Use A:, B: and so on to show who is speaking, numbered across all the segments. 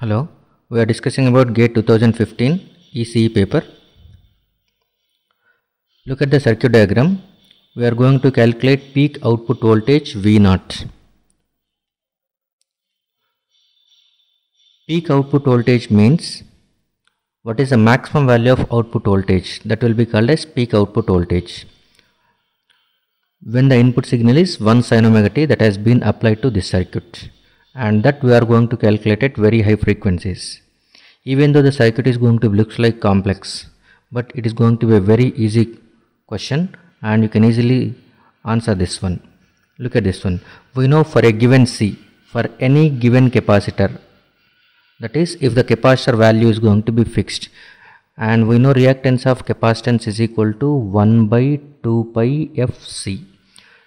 A: Hello, we are discussing about GATE 2015 ECE paper. Look at the circuit diagram. We are going to calculate peak output voltage V0. Peak output voltage means what is the maximum value of output voltage, that will be called as peak output voltage. When the input signal is 1 sin omega t that has been applied to this circuit, and that we are going to calculate at very high frequencies. Even though the circuit is going to look like complex, but it is going to be a very easy question and you can easily answer this one. Look at this one. We know for a given C, for any given capacitor, that is if the capacitor value is going to be fixed, and we know reactance of capacitance is equal to 1 by 2 pi fc.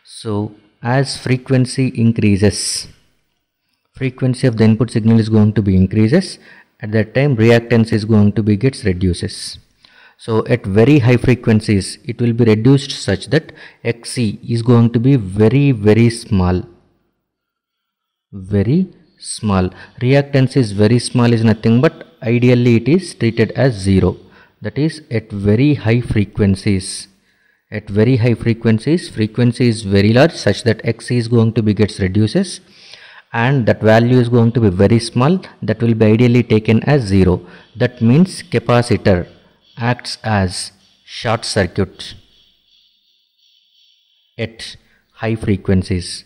A: So as frequency increases, frequency of the input signal is going to be increases, at that time reactance is going to be gets reduces. So at very high frequencies it will be reduced such that Xc is going to be very small. Very small. Reactance is very small is nothing but ideally it is treated as 0. That is at very high frequencies. At very high frequencies, frequency is very large such that Xc is going to be gets reduces, and that value is going to be very small, that will be ideally taken as 0. That means capacitor acts as short circuit at high frequencies,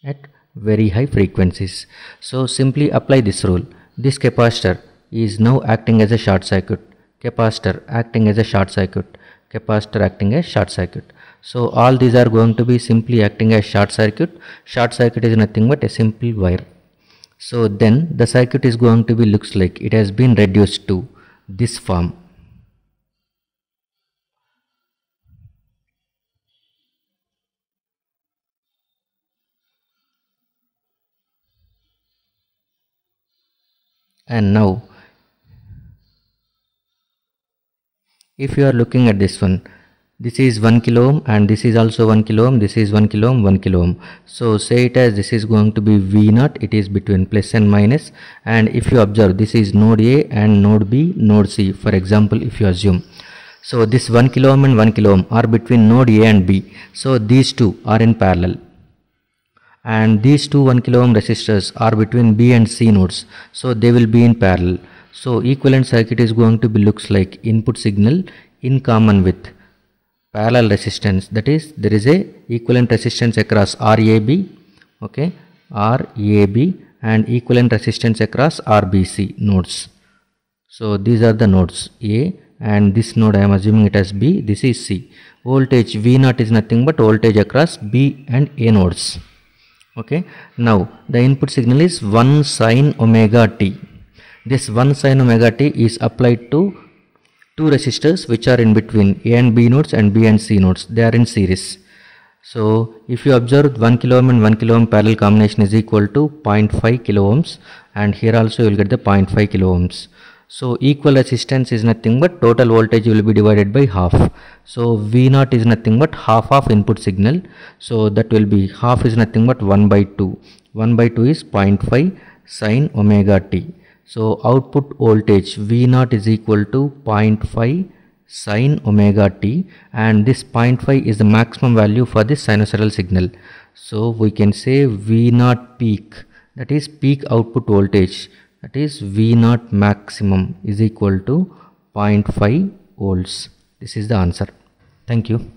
A: at very high frequencies. So simply apply this rule. This capacitor is now acting as a short circuit, capacitor acting as a short circuit, capacitor acting as short circuit. So all these are going to be simply acting as short circuit. Short circuit is nothing but a simple wire. So then the circuit is going to be looks like it has been reduced to this form. And now if you are looking at this one, this is 1 kilo ohm and this is also 1 kilo ohm, this is 1 kilo ohm, 1 kilo ohm. So say it as this is going to be V0, it is between plus and minus, and if you observe this is node A and node B, node C, for example if you assume. So this 1 kilo ohm and 1 kilo ohm are between node A and B, so these two are in parallel. And these two 1 kilo ohm resistors are between B and C nodes, so they will be in parallel. So equivalent circuit is going to be looks like input signal in common with parallel resistance, that is there is a equivalent resistance across RAB, okay, RAB, and equivalent resistance across RBC nodes. So these are the nodes A, and this node I am assuming it as B, this is C. Voltage V0 is nothing but voltage across B and A nodes. Okay, now the input signal is 1 sin omega t. This 1 sin omega t is applied to two resistors which are in between A and B nodes and B and C nodes. They are in series. So if you observe 1 kilo ohm and 1 kilo ohm parallel combination is equal to 0.5 kilo ohms, and here also you will get the 0.5 kilo ohms. So equal resistance is nothing but total voltage will be divided by half. So V0 is nothing but half of input signal. So that will be half is nothing but 1 by 2. 1 by 2 is 0.5 sin omega t. So output voltage V0 is equal to 0.5 sin omega t, and this 0.5 is the maximum value for this sinusoidal signal. So we can say V0 peak, that is peak output voltage, that is V0 maximum is equal to 0.5 volts. This is the answer. Thank you.